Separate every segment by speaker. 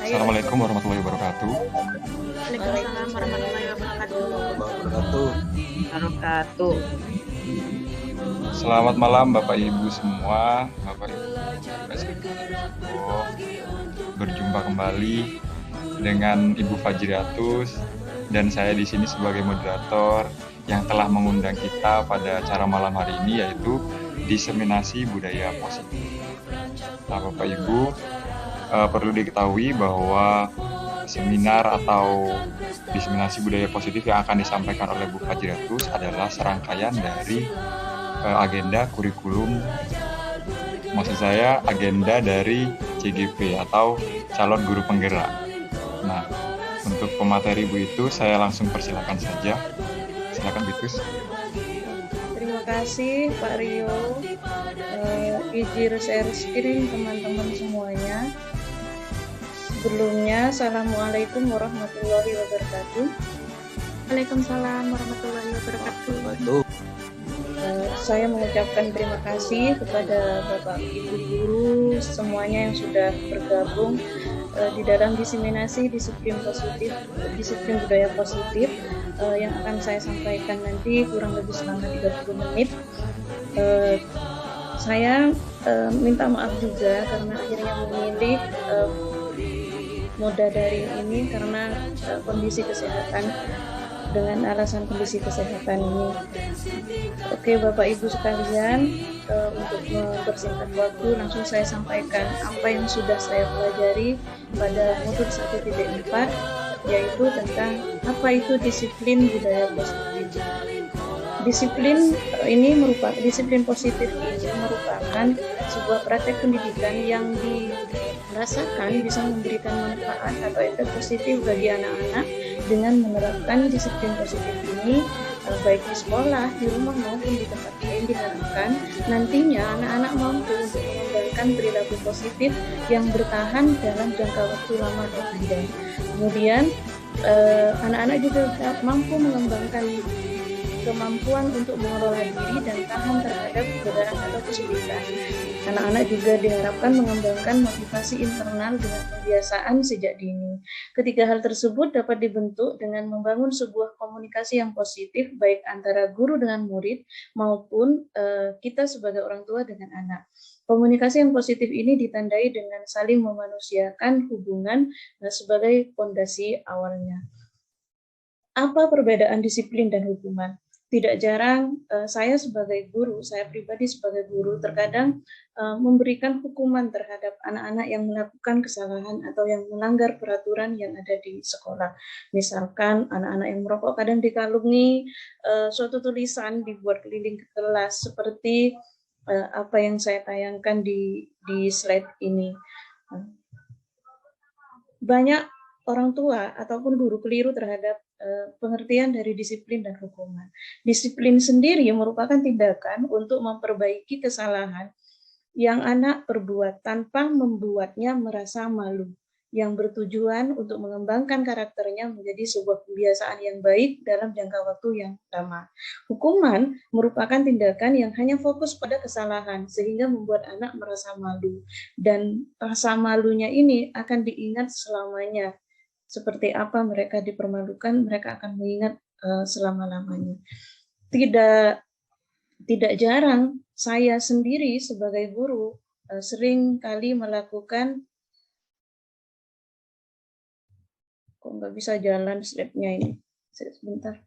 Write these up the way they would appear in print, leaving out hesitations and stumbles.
Speaker 1: Assalamualaikum warahmatullahi wabarakatuh.
Speaker 2: Waalaikumsalam warahmatullahi wabarakatuh.
Speaker 3: Wabarakatuh.
Speaker 1: Selamat malam Bapak Ibu semua, Bapak Ibu berjumpa kembali dengan Ibu Fajriatus dan saya di sini sebagai moderator yang telah mengundang kita pada acara malam hari ini, yaitu diseminasi budaya positif. Nah, Bapak Ibu, perlu diketahui bahwa seminar atau diseminasi budaya positif yang akan disampaikan oleh Bu Fajriatus adalah serangkaian dari agenda kurikulum, maksud saya agenda dari CGP atau calon guru penggerak. Nah, untuk pemateri Bu itu saya langsung persilakan saja. Silakan Bitus.
Speaker 2: Terima kasih Pak Rio. Izin share screen teman-teman semuanya. Sebelumnya, Assalamualaikum warahmatullahi wabarakatuh.
Speaker 3: Waalaikumsalam warahmatullahi wabarakatuh.
Speaker 2: Saya mengucapkan terima kasih kepada Bapak Ibu guru semuanya yang sudah bergabung di dalam diseminasi disiplin budaya positif yang akan saya sampaikan nanti kurang lebih selama 30 menit. Saya minta maaf juga karena akhirnya memilih moda daring ini karena kondisi kesehatan, dengan alasan kondisi kesehatan ini. Oke Bapak Ibu sekalian, untuk mempersingkat waktu langsung saya sampaikan apa yang sudah saya pelajari pada modul 1.4, yaitu tentang apa itu disiplin budaya positif. Disiplin positif ini merupakan sebuah praktek pendidikan yang dirasakan bisa memberikan manfaat atau efek positif bagi anak-anak dengan menerapkan disiplin positif ini, baik di sekolah, di rumah maupun di tempat lain. Diharapkan nantinya anak-anak mampu untuk mengembangkan perilaku positif yang bertahan dalam jangka waktu lama atau panjang. Kemudian anak-anak juga mampu mengembangkan kemampuan untuk mengelola diri dan tahan terhadap godaan atau kesulitan. Anak-anak juga diharapkan mengembangkan motivasi internal dengan kebiasaan sejak dini. Ketiga hal tersebut dapat dibentuk dengan membangun sebuah komunikasi yang positif, baik antara guru dengan murid maupun kita sebagai orang tua dengan anak. Komunikasi yang positif ini ditandai dengan saling memanusiakan hubungan sebagai fondasi awalnya. Apa perbedaan disiplin dan hukuman? Tidak jarang saya sebagai guru, saya pribadi sebagai guru terkadang memberikan hukuman terhadap anak-anak yang melakukan kesalahan atau yang melanggar peraturan yang ada di sekolah. Misalkan anak-anak yang merokok kadang dikalungi suatu tulisan dibuat keliling ke kelas seperti apa yang saya tayangkan di slide ini. Banyak orang tua ataupun guru keliru terhadap pengertian dari disiplin dan hukuman. Disiplin sendiri merupakan tindakan untuk memperbaiki kesalahan yang anak perbuat tanpa membuatnya merasa malu, yang bertujuan untuk mengembangkan karakternya menjadi sebuah kebiasaan yang baik dalam jangka waktu yang lama. Hukuman merupakan tindakan yang hanya fokus pada kesalahan sehingga membuat anak merasa malu, dan rasa malunya ini akan diingat selamanya. Seperti apa mereka dipermalukan, mereka akan mengingat selama-lamanya. Tidak jarang saya sendiri sebagai guru sering kali melakukan, kok nggak bisa jalan slide-nya ini, sebentar.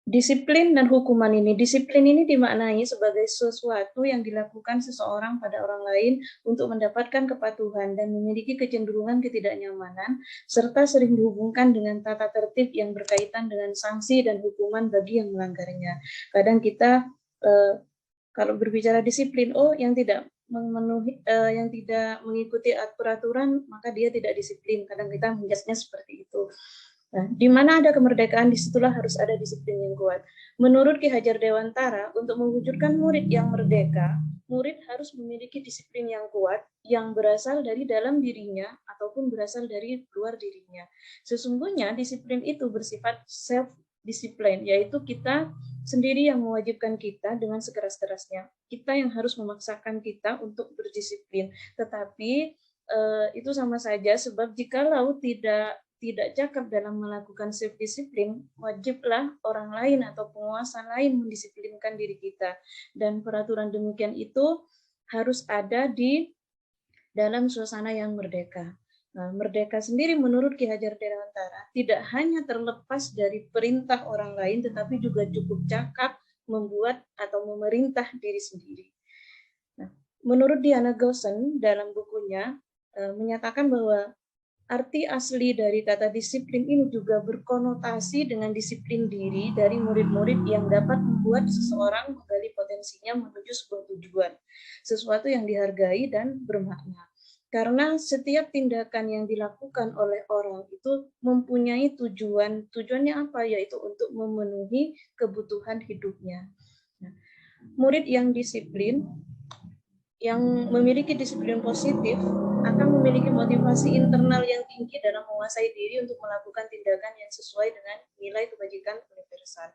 Speaker 2: Disiplin dan hukuman ini. Disiplin ini dimaknai sebagai sesuatu yang dilakukan seseorang pada orang lain untuk mendapatkan kepatuhan dan memiliki kecenderungan ketidaknyamanan, serta sering dihubungkan dengan tata tertib yang berkaitan dengan sanksi dan hukuman bagi yang melanggarnya. Kadang kita kalau berbicara disiplin, yang tidak memenuhi, yang tidak mengikuti peraturan, maka dia tidak disiplin. Kadang kita menjudge-nya seperti itu. Nah, di mana ada kemerdekaan, disitulah harus ada disiplin yang kuat. Menurut Ki Hajar Dewantara, untuk mewujudkan murid yang merdeka, murid harus memiliki disiplin yang kuat yang berasal dari dalam dirinya ataupun berasal dari luar dirinya. Sesungguhnya disiplin itu bersifat self disiplin, yaitu kita sendiri yang mewajibkan kita dengan sekeras-kerasnya. Kita yang harus memaksakan kita untuk berdisiplin. Tetapi itu sama saja, sebab jikalau tidak cakap dalam melakukan self disiplin, wajiblah orang lain atau penguasa lain mendisiplinkan diri kita. Dan peraturan demikian itu harus ada di dalam suasana yang merdeka. Nah, merdeka sendiri menurut Ki Hajar Dewantara tidak hanya terlepas dari perintah orang lain, tetapi juga cukup cakap membuat atau memerintah diri sendiri. Nah, menurut Diana Gaussen dalam bukunya menyatakan bahwa arti asli dari kata disiplin ini juga berkonotasi dengan disiplin diri dari murid-murid yang dapat membuat seseorang menggali potensinya menuju sebuah tujuan, sesuatu yang dihargai dan bermakna. Karena setiap tindakan yang dilakukan oleh orang itu mempunyai tujuan. Tujuannya apa? Yaitu untuk memenuhi kebutuhan hidupnya. Nah, murid yang disiplin, yang memiliki disiplin positif, akan memiliki motivasi internal yang tinggi dalam menguasai diri untuk melakukan tindakan yang sesuai dengan nilai kebajikan universal.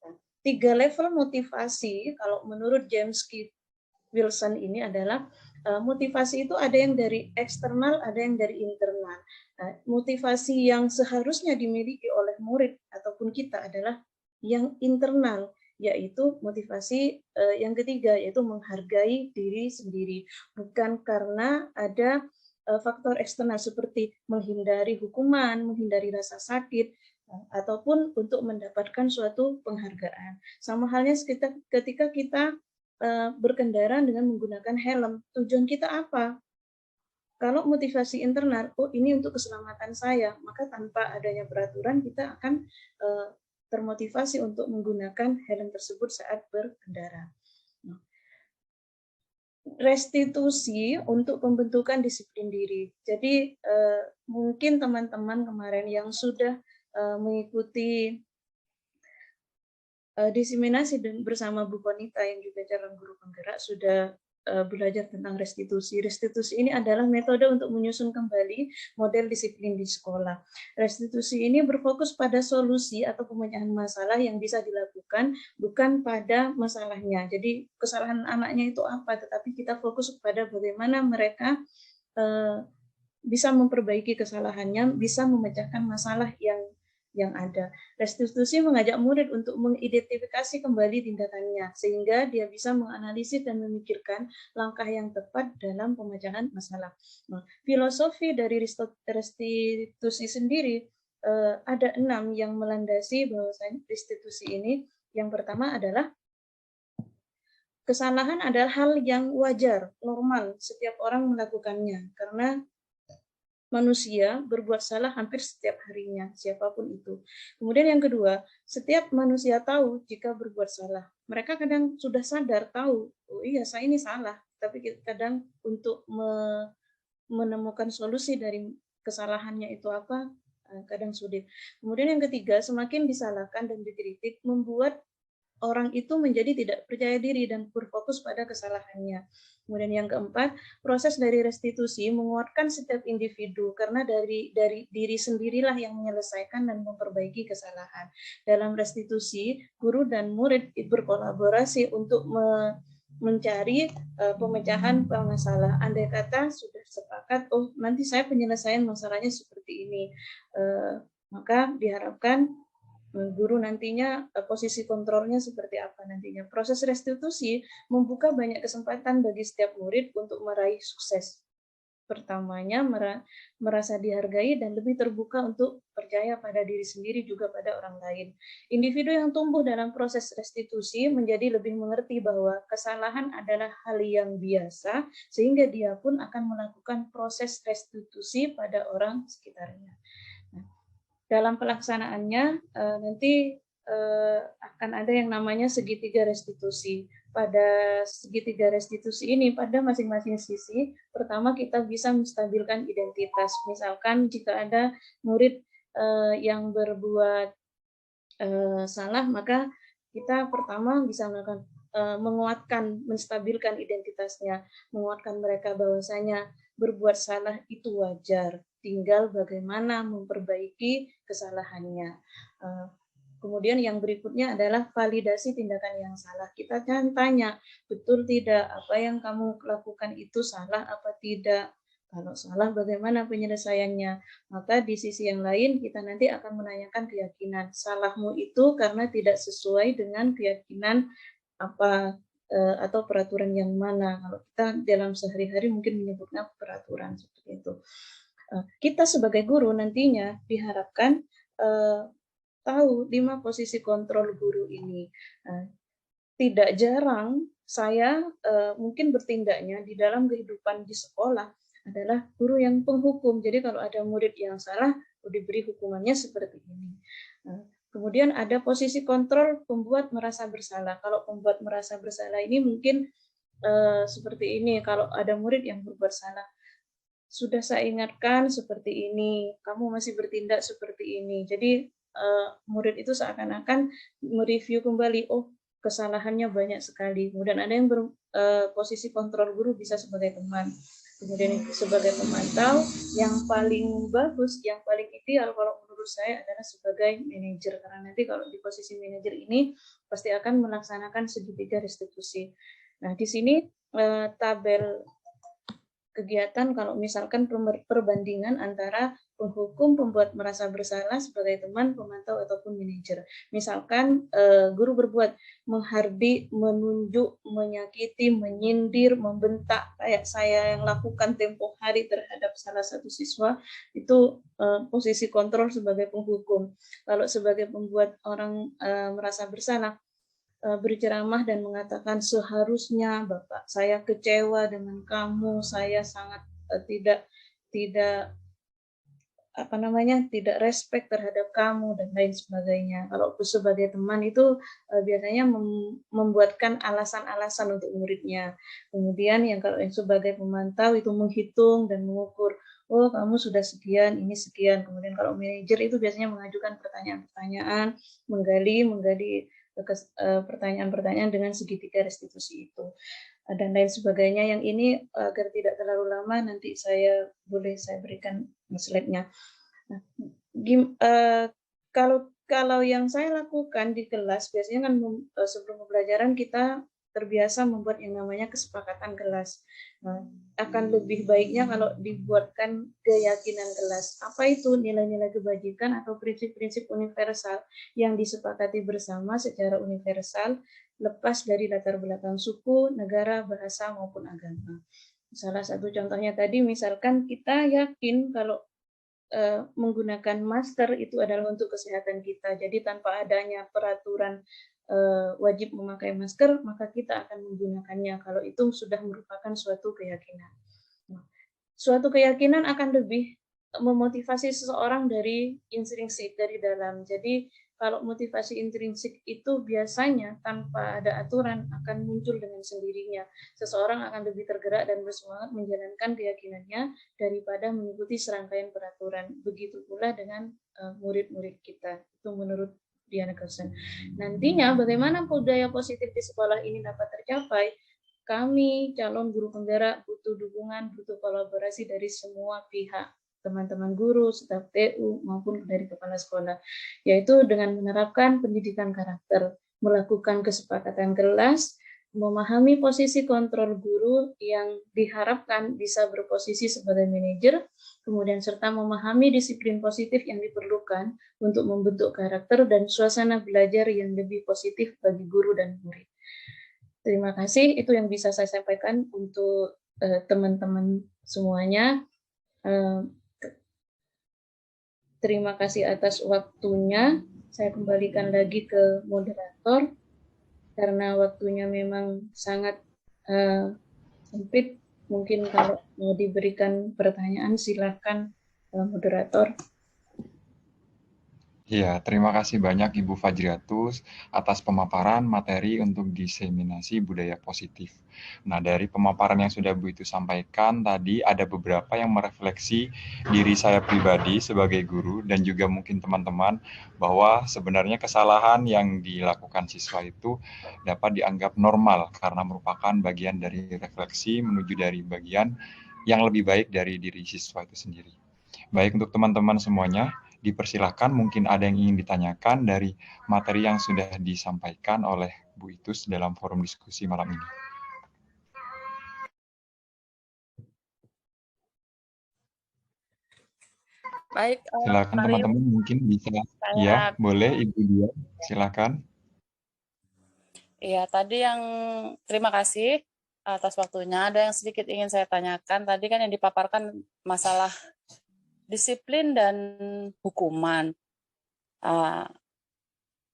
Speaker 2: Nah, 3 level motivasi, kalau menurut James K. Wilson ini adalah motivasi itu ada yang dari eksternal, ada yang dari internal. Nah, motivasi yang seharusnya dimiliki oleh murid ataupun kita adalah yang internal, yaitu motivasi yang ketiga, yaitu menghargai diri sendiri. Bukan karena ada faktor eksternal seperti menghindari hukuman, menghindari rasa sakit, ataupun untuk mendapatkan suatu penghargaan. Sama halnya ketika kita berkendara dengan menggunakan helm. Tujuan kita apa? Kalau motivasi internal, oh ini untuk keselamatan saya, maka tanpa adanya peraturan kita akan termotivasi untuk menggunakan helm tersebut saat berkendara. Restitusi untuk pembentukan disiplin diri. Jadi mungkin teman-teman kemarin yang sudah mengikuti diseminasi bersama Bu Konita yang juga calon guru penggerak sudah belajar tentang restitusi. Restitusi ini adalah metode untuk menyusun kembali model disiplin di sekolah. Restitusi ini berfokus pada solusi atau pemecahan masalah yang bisa dilakukan, bukan pada masalahnya. Jadi kesalahan anaknya itu apa, tetapi kita fokus pada bagaimana mereka bisa memperbaiki kesalahannya, bisa memecahkan masalah yang ada. Restitusi mengajak murid untuk mengidentifikasi kembali tindakannya, sehingga dia bisa menganalisis dan memikirkan langkah yang tepat dalam pemecahan masalah. Nah, filosofi dari restitusi sendiri ada 6 yang melandasi bahwasanya restitusi ini. Yang pertama adalah kesalahan adalah hal yang wajar, normal, setiap orang melakukannya, karena manusia berbuat salah hampir setiap harinya, siapapun itu. Kemudian yang kedua, setiap manusia tahu jika berbuat salah. Mereka kadang sudah sadar, tahu, oh iya saya ini salah, tapi kadang untuk menemukan solusi dari kesalahannya itu apa, kadang sulit. Kemudian yang ketiga, semakin disalahkan dan dikritik, membuat orang itu menjadi tidak percaya diri dan berfokus pada kesalahannya. Kemudian yang keempat, proses dari restitusi menguatkan setiap individu karena dari diri sendirilah yang menyelesaikan dan memperbaiki kesalahan. Dalam restitusi, guru dan murid berkolaborasi untuk mencari pemecahan masalah. Andai kata sudah sepakat, oh nanti saya penyelesaian masalahnya seperti ini, maka diharapkan guru nantinya posisi kontrolnya seperti apa nantinya. Proses restitusi membuka banyak kesempatan bagi setiap murid untuk meraih sukses. Pertamanya merasa dihargai dan lebih terbuka untuk percaya pada diri sendiri juga pada orang lain. Individu yang tumbuh dalam proses restitusi menjadi lebih mengerti bahwa kesalahan adalah hal yang biasa, sehingga dia pun akan melakukan proses restitusi pada orang sekitarnya. Dalam pelaksanaannya nanti akan ada yang namanya segitiga restitusi. Pada segitiga restitusi ini, pada masing-masing sisi, pertama kita bisa menstabilkan identitas. Misalkan jika ada murid yang berbuat salah, maka kita pertama bisa melakukan menguatkan, menstabilkan identitasnya, menguatkan mereka bahwasanya berbuat salah itu wajar, tinggal bagaimana memperbaiki kesalahannya. Kemudian yang berikutnya adalah validasi tindakan yang salah. Kita kan tanya, betul tidak apa yang kamu lakukan itu salah apa tidak? Kalau salah, bagaimana penyelesaiannya? Maka di sisi yang lain kita nanti akan menanyakan keyakinan. Salahmu itu karena tidak sesuai dengan keyakinan apa atau peraturan yang mana. Kalau kita dalam sehari-hari mungkin menyebutnya peraturan seperti itu. Kita sebagai guru nantinya diharapkan tahu 5 posisi kontrol guru ini. Tidak jarang saya mungkin bertindaknya di dalam kehidupan di sekolah adalah guru yang penghukum. Jadi kalau ada murid yang salah, diberi hukumannya seperti ini. Kemudian ada posisi kontrol pembuat merasa bersalah. Kalau pembuat merasa bersalah ini mungkin seperti ini. Kalau ada murid yang berbuat salah, sudah saya ingatkan seperti ini, kamu masih bertindak seperti ini. Jadi murid itu seakan-akan mereview kembali, oh kesalahannya banyak sekali. Kemudian ada yang posisi kontrol guru bisa sebagai teman. Kemudian sebagai pemantau, yang paling bagus, yang paling ideal kalau menurut saya adalah sebagai manajer. Karena nanti kalau di posisi manajer ini pasti akan melaksanakan segitiga restitusi. Nah, di sini tabel kegiatan kalau misalkan perbandingan antara penghukum, pembuat merasa bersalah sebagai teman, pemantau ataupun manajer. Misalkan guru berbuat menghardik, menunjuk, menyakiti, menyindir, membentak kayak saya yang lakukan tempo hari terhadap salah satu siswa, itu posisi kontrol sebagai penghukum. Kalau sebagai pembuat orang merasa bersalah, berceramah dan mengatakan seharusnya Bapak, saya kecewa dengan kamu, saya sangat tidak tidak respect terhadap kamu dan lain sebagainya. Kalau sebagai teman itu biasanya membuatkan alasan-alasan untuk muridnya. Kemudian yang kalau yang sebagai pemantau itu menghitung dan mengukur, oh kamu sudah sekian, ini sekian. Kemudian kalau manajer itu biasanya mengajukan pertanyaan-pertanyaan, menggali pertanyaan-pertanyaan dengan segitiga restitusi itu dan lain sebagainya. Yang ini agar tidak terlalu lama nanti saya berikan slide-nya. Nah, kalau yang saya lakukan di kelas biasanya kan sebelum pembelajaran kita terbiasa membuat yang namanya kesepakatan kelas. Nah, akan lebih baiknya kalau dibuatkan keyakinan kelas. Apa itu nilai-nilai kebajikan atau prinsip-prinsip universal yang disepakati bersama secara universal, lepas dari latar belakang suku, negara, bahasa, maupun agama. Salah satu contohnya tadi, misalkan kita yakin kalau menggunakan masker itu adalah untuk kesehatan kita. Jadi tanpa adanya peraturan wajib memakai masker, maka kita akan menggunakannya kalau itu sudah merupakan suatu keyakinan. Suatu keyakinan akan lebih memotivasi seseorang dari intrinsik, dari dalam. Jadi kalau motivasi intrinsik itu biasanya tanpa ada aturan akan muncul dengan sendirinya. Seseorang akan lebih tergerak dan bersemangat menjalankan keyakinannya daripada mengikuti serangkaian peraturan. Begitu pula dengan murid-murid kita. Itu menurut Diana Kersen. Nantinya bagaimana budaya positif di sekolah ini dapat tercapai? Kami calon guru penggerak butuh dukungan, butuh kolaborasi dari semua pihak, teman-teman guru, staf TU, maupun dari kepala sekolah, yaitu dengan menerapkan pendidikan karakter, melakukan kesepakatan kelas, memahami posisi kontrol guru yang diharapkan bisa berposisi sebagai manajer, kemudian serta memahami disiplin positif yang diperlukan untuk membentuk karakter dan suasana belajar yang lebih positif bagi guru dan murid. Terima kasih, itu yang bisa saya sampaikan untuk teman-teman semuanya. Terima kasih atas waktunya. Saya kembalikan lagi ke moderator karena waktunya memang sangat sempit. Mungkin kalau mau diberikan pertanyaan silakan moderator.
Speaker 1: Iya, terima kasih banyak Ibu Fajriatus atas pemaparan materi untuk diseminasi budaya positif. Nah, dari pemaparan yang sudah Bu itu sampaikan tadi ada beberapa yang merefleksi diri saya pribadi sebagai guru dan juga mungkin teman-teman bahwa sebenarnya kesalahan yang dilakukan siswa itu dapat dianggap normal karena merupakan bagian dari refleksi menuju dari bagian yang lebih baik dari diri siswa itu sendiri. Baik untuk teman-teman semuanya, dipersilahkan mungkin ada yang ingin ditanyakan dari materi yang sudah disampaikan oleh Bu Itus dalam forum diskusi malam ini.
Speaker 4: Baik,
Speaker 1: Silakan
Speaker 4: Pak Rio,
Speaker 1: teman-teman mungkin bisa. Ya,
Speaker 4: saya
Speaker 1: boleh Ibu Dia. Silakan.
Speaker 4: ya tadi yang terima kasih atas waktunya. Ada yang sedikit ingin saya tanyakan. Tadi kan yang dipaparkan masalah disiplin dan hukuman.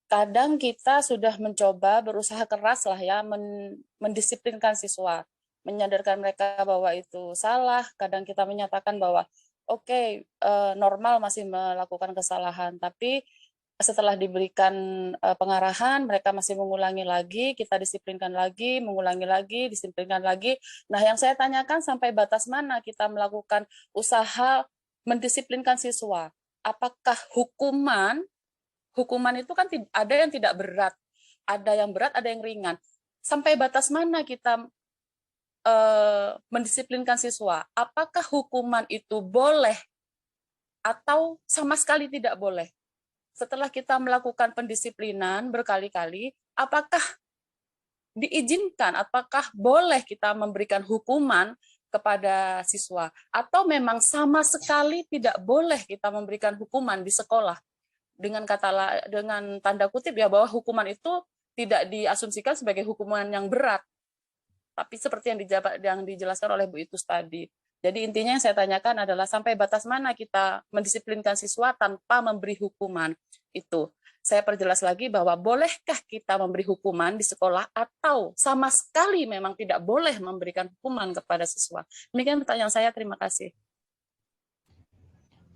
Speaker 4: Kadang kita sudah mencoba berusaha keras lah ya mendisiplinkan siswa, menyadarkan mereka bahwa itu salah. Kadang kita menyatakan bahwa oke, normal masih melakukan kesalahan, tapi setelah diberikan pengarahan, mereka masih mengulangi lagi, kita disiplinkan lagi, mengulangi lagi, disiplinkan lagi. Nah, yang saya tanyakan sampai batas mana kita melakukan usaha mendisiplinkan siswa? Apakah hukuman itu kan ada yang tidak berat, ada yang berat, ada yang ringan. Sampai batas mana kita mendisiplinkan siswa? Apakah hukuman itu boleh atau sama sekali tidak boleh? Setelah kita melakukan pendisiplinan berkali-kali, apakah diizinkan, apakah boleh kita memberikan hukuman kepada siswa? Atau memang sama sekali tidak boleh kita memberikan hukuman di sekolah? Dengan tanda kutip ya, bahwa hukuman itu tidak diasumsikan sebagai hukuman yang berat, tapi seperti yang dijelaskan oleh Bu Itus tadi. Jadi intinya yang saya tanyakan adalah sampai batas mana kita mendisiplinkan siswa tanpa memberi hukuman itu. Saya perjelas lagi bahwa bolehkah kita memberi hukuman di sekolah atau sama sekali memang tidak boleh memberikan hukuman kepada siswa. Demikian pertanyaan saya, terima kasih.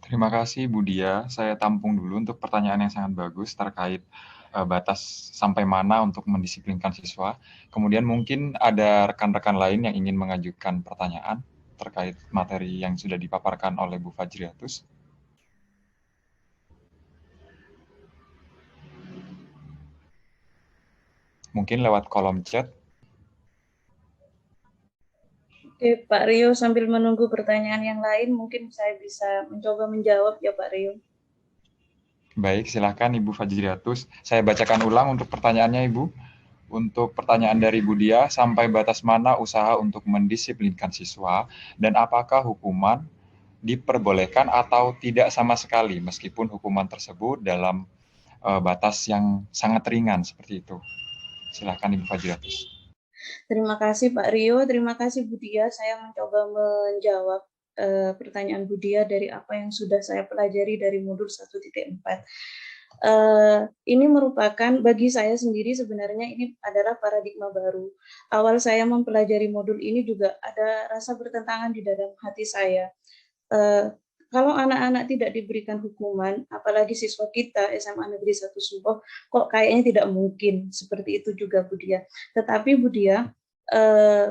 Speaker 1: Terima kasih Bu Dia. Saya tampung dulu untuk pertanyaan yang sangat bagus terkait batas sampai mana untuk mendisiplinkan siswa. Kemudian mungkin ada rekan-rekan lain yang ingin mengajukan pertanyaan terkait materi yang sudah dipaparkan oleh Bu Fajriatus. Mungkin lewat kolom chat.
Speaker 2: Oke, Pak Rio, sambil menunggu pertanyaan yang lain, mungkin saya bisa mencoba menjawab ya Pak Rio.
Speaker 1: Baik, silakan Ibu Fajriatus. Saya bacakan ulang untuk pertanyaannya Ibu. Untuk pertanyaan dari Bu Dia, sampai batas mana usaha untuk mendisiplinkan siswa dan apakah hukuman diperbolehkan atau tidak sama sekali meskipun hukuman tersebut dalam batas yang sangat ringan seperti itu. Silakan Ibu Fajriatus.
Speaker 2: Terima kasih Pak Rio, terima kasih Bu Dia. Saya mencoba menjawab pertanyaan Bu Dia dari apa yang sudah saya pelajari dari modul 1.4. Ini merupakan bagi saya sendiri sebenarnya ini adalah paradigma baru. Awal saya mempelajari modul ini juga ada rasa bertentangan di dalam hati saya. Kalau anak-anak tidak diberikan hukuman, apalagi siswa kita SMA Negeri 1 Suboh, kok kayaknya tidak mungkin seperti itu juga Bu Dia. Tetapi Bu Dia,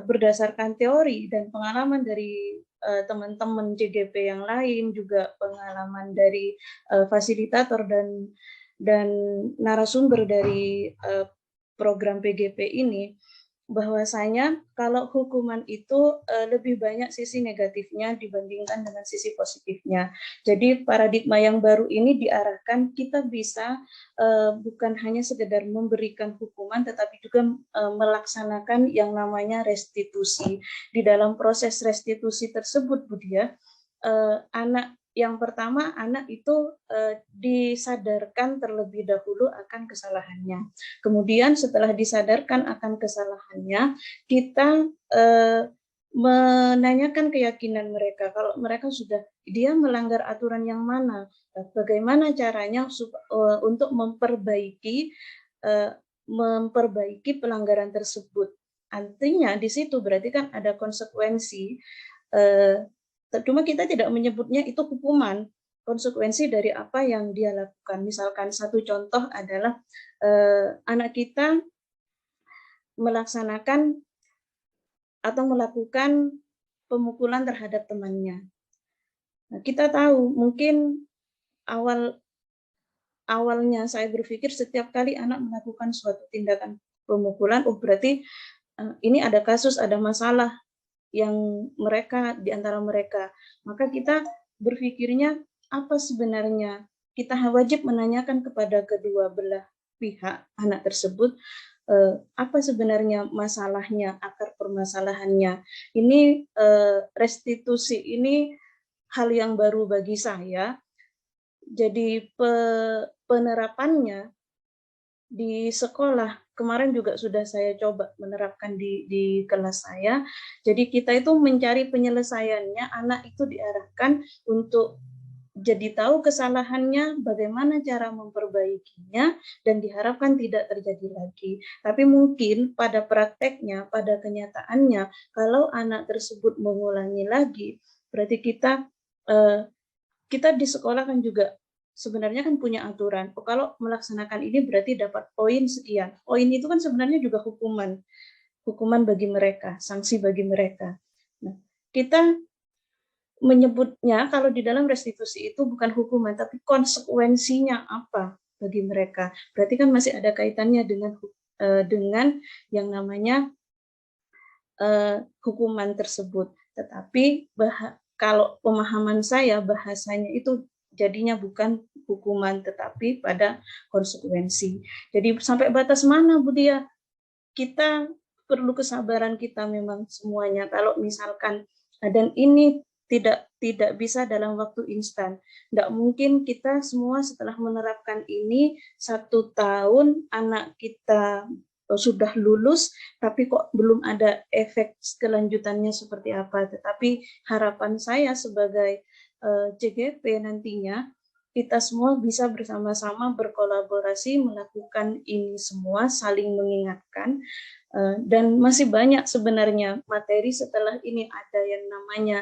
Speaker 2: berdasarkan teori dan pengalaman dari teman-teman JGP yang lain, juga pengalaman dari fasilitator dan narasumber dari program PGP ini, bahwasanya kalau hukuman itu lebih banyak sisi negatifnya dibandingkan dengan sisi positifnya. Jadi paradigma yang baru ini diarahkan kita bisa bukan hanya sekedar memberikan hukuman, tetapi juga melaksanakan yang namanya restitusi. Di dalam proses restitusi tersebut, Bu Dia, anak yang pertama, anak itu disadarkan terlebih dahulu akan kesalahannya. Kemudian setelah disadarkan akan kesalahannya, kita menanyakan keyakinan mereka. Kalau mereka sudah, dia melanggar aturan yang mana, bagaimana caranya untuk memperbaiki pelanggaran tersebut. Artinya di situ berarti kan ada konsekuensi. Cuma kita tidak menyebutnya itu hukuman, konsekuensi dari apa yang dia lakukan. Misalkan satu contoh adalah anak kita melaksanakan atau melakukan pemukulan terhadap temannya. Nah, kita tahu mungkin awalnya saya berpikir setiap kali anak melakukan suatu tindakan pemukulan, oh berarti ini ada kasus, ada masalah yang mereka di antara mereka. Maka kita berpikirnya apa sebenarnya? Kita wajib menanyakan kepada kedua belah pihak anak tersebut apa sebenarnya masalahnya, akar permasalahannya. Ini restitusi ini hal yang baru bagi saya. Jadi penerapannya di sekolah kemarin juga sudah saya coba menerapkan di kelas saya. Jadi kita itu mencari penyelesaiannya, anak itu diarahkan untuk jadi tahu kesalahannya, bagaimana cara memperbaikinya, dan diharapkan tidak terjadi lagi. Tapi mungkin pada prakteknya, pada kenyataannya, kalau anak tersebut mengulangi lagi, berarti kita di sekolah kan juga sebenarnya kan punya aturan. Oh, kalau melaksanakan ini berarti dapat poin sekian. Poin itu kan sebenarnya juga hukuman bagi mereka, sanksi bagi mereka. Nah, kita menyebutnya kalau di dalam restitusi itu bukan hukuman, tapi konsekuensinya apa bagi mereka. Berarti kan masih ada kaitannya dengan yang namanya hukuman tersebut. Tetapi kalau pemahaman saya bahasanya itu jadinya bukan hukuman, tetapi pada konsekuensi. Jadi sampai batas mana, Bu Dia? Kita perlu kesabaran kita memang semuanya. Kalau misalkan dan ini tidak bisa dalam waktu instan. Tidak mungkin kita semua setelah menerapkan ini 1 tahun anak kita sudah lulus, tapi kok belum ada efek kelanjutannya seperti apa. Tetapi harapan saya sebagai CGP nantinya, kita semua bisa bersama-sama berkolaborasi melakukan ini semua, saling mengingatkan, dan masih banyak sebenarnya materi setelah ini. Ada yang namanya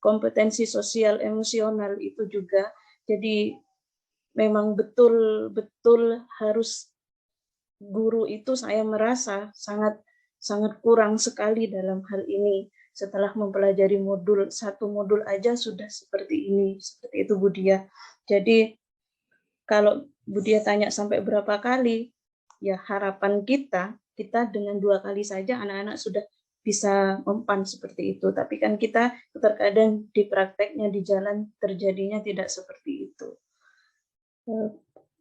Speaker 2: kompetensi sosial emosional itu juga. Jadi memang betul-betul harus guru itu, saya merasa sangat kurang sekali dalam hal ini. Setelah mempelajari satu modul aja sudah seperti ini, seperti itu Bu Dia. Jadi kalau Bu Dia tanya sampai berapa kali, ya harapan kita dengan 2 kali saja anak-anak sudah bisa mempan seperti itu. Tapi kan kita terkadang di prakteknya di jalan terjadinya tidak seperti itu.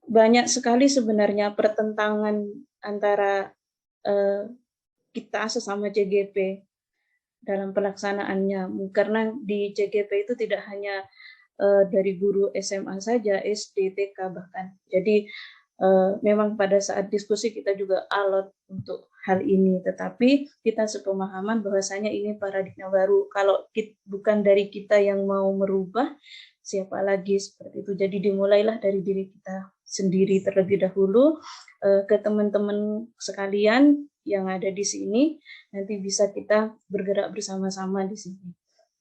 Speaker 2: Banyak sekali sebenarnya pertentangan antara kita sesama CGP dalam pelaksanaannya, karena di CGP itu tidak hanya dari guru SMA saja, SD, TK bahkan. Jadi memang pada saat diskusi kita juga alot untuk hal ini, tetapi kita sepemahaman bahwasanya ini paradigma baru. Kalau bukan dari kita yang mau merubah, siapa lagi seperti itu. Jadi dimulailah dari diri kita sendiri terlebih dahulu. Ke teman-teman sekalian yang ada di sini, nanti bisa kita bergerak bersama-sama di sini.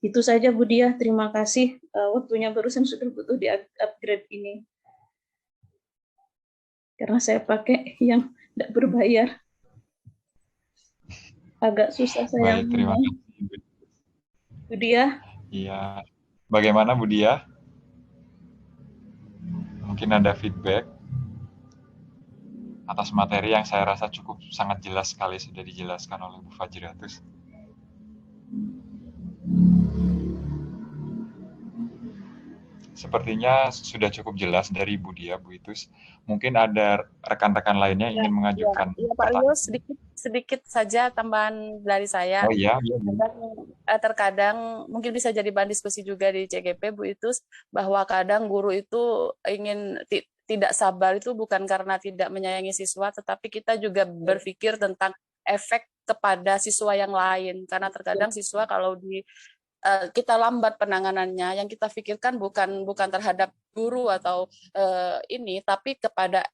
Speaker 2: Itu saja Bu Dia, terima kasih. Waktunya barusan sudah butuh di upgrade ini. Karena saya pakai yang tidak berbayar. Agak susah saya.
Speaker 1: Baik, terima kasih
Speaker 2: Bu Dia.
Speaker 1: Iya. Bagaimana Bu Dia? Mungkin ada feedback atas materi yang saya rasa cukup sangat jelas sekali sudah dijelaskan oleh Bu Fajriatus. Sepertinya sudah cukup jelas dari Bu Dia, Bu Itus. Mungkin ada rekan-rekan lainnya yang ingin mengajukan.
Speaker 4: Ya, Pak Rio, sedikit saja tambahan dari saya.
Speaker 1: Oh iya.
Speaker 4: Terkadang mungkin bisa jadi bahan diskusi juga di CGP, Bu Itus, bahwa kadang guru itu ingin tidak sabar itu bukan karena tidak menyayangi siswa, tetapi kita juga berpikir tentang efek kepada siswa yang lain. Karena terkadang siswa kalau kita lambat penanganannya, yang kita pikirkan bukan terhadap guru atau ini, tapi kepada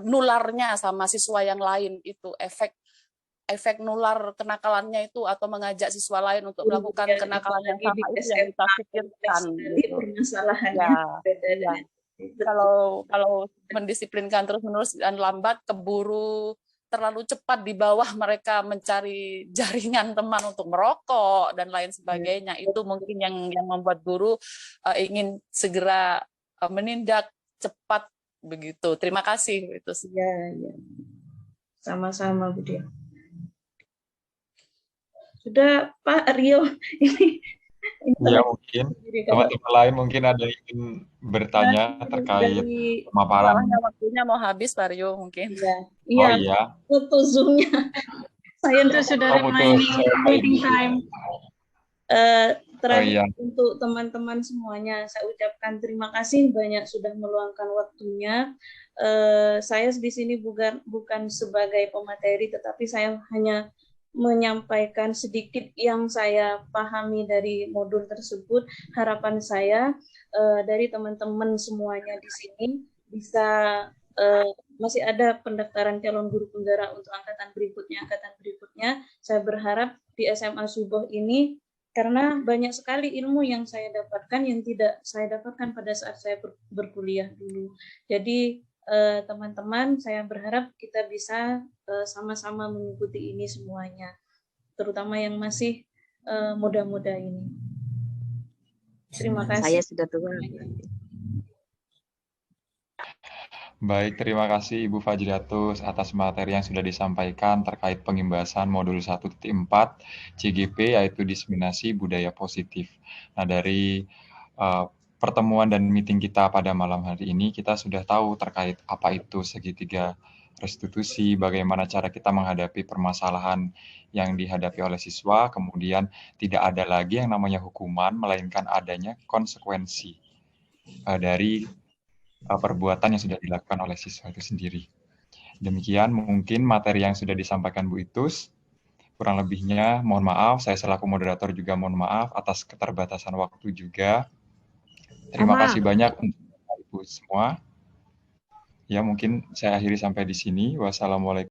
Speaker 4: nularnya sama siswa yang lain, itu efek efek nular kenakalannya itu atau mengajak siswa lain untuk melakukan
Speaker 2: Ya,
Speaker 4: kenakalan yang
Speaker 2: apalagi
Speaker 4: sama
Speaker 2: di
Speaker 4: itu yang kita
Speaker 2: SMA,
Speaker 4: pikirkan
Speaker 2: sekali
Speaker 4: gitu.
Speaker 2: permasalahannya
Speaker 4: Ya,
Speaker 2: beda
Speaker 4: ya.
Speaker 2: dengan betul.
Speaker 4: Kalau mendisiplinkan terus-menerus dan lambat, keburu terlalu cepat di bawah mereka mencari jaringan teman untuk merokok dan lain sebagainya. Itu mungkin yang membuat guru ingin segera menindak cepat begitu. Terima kasih itu.
Speaker 2: Ya, ya. Sama-sama Bu Dia. Sudah Pak Rio ini
Speaker 1: Ya, mungkin teman-teman lain mungkin ada yang ingin bertanya terkait pemaparan.
Speaker 4: Soalnya waktunya mau habis, Pak Rio, mungkin.
Speaker 2: Iya.
Speaker 1: Oh iya.
Speaker 2: Foto Zoom-nya. Saya
Speaker 3: Itu sudah remaining time.
Speaker 2: Terakhir untuk teman-teman semuanya, saya ucapkan terima kasih banyak sudah meluangkan waktunya. Saya di sini bukan sebagai pemateri, tetapi saya hanya menyampaikan sedikit yang saya pahami dari modul tersebut. Harapan saya dari teman-teman semuanya di sini bisa masih ada pendaftaran calon guru penggerak untuk angkatan berikutnya. Saya berharap di SMA Suboh ini, karena banyak sekali ilmu yang saya dapatkan yang tidak saya dapatkan pada saat saya berkuliah dulu. Jadi teman-teman, saya berharap kita bisa sama-sama mengikuti ini semuanya, terutama yang masih muda-muda ini. Terima kasih.
Speaker 5: Saya sudah tua.
Speaker 1: Baik, terima kasih Ibu Fajriatus atas materi yang sudah disampaikan terkait pengimbasan modul 1.4 CGP, yaitu diseminasi budaya positif. Nah, dari pertemuan dan meeting kita pada malam hari ini, kita sudah tahu terkait apa itu segitiga restitusi, bagaimana cara kita menghadapi permasalahan yang dihadapi oleh siswa, kemudian tidak ada lagi yang namanya hukuman, melainkan adanya konsekuensi dari perbuatan yang sudah dilakukan oleh siswa itu sendiri. Demikian mungkin materi yang sudah disampaikan Bu Itus. Kurang lebihnya mohon maaf, saya selaku moderator juga mohon maaf atas keterbatasan waktu juga. Terima kasih banyak untuk Ibu semua. Ya, mungkin saya akhiri sampai di sini. Wassalamualaikum.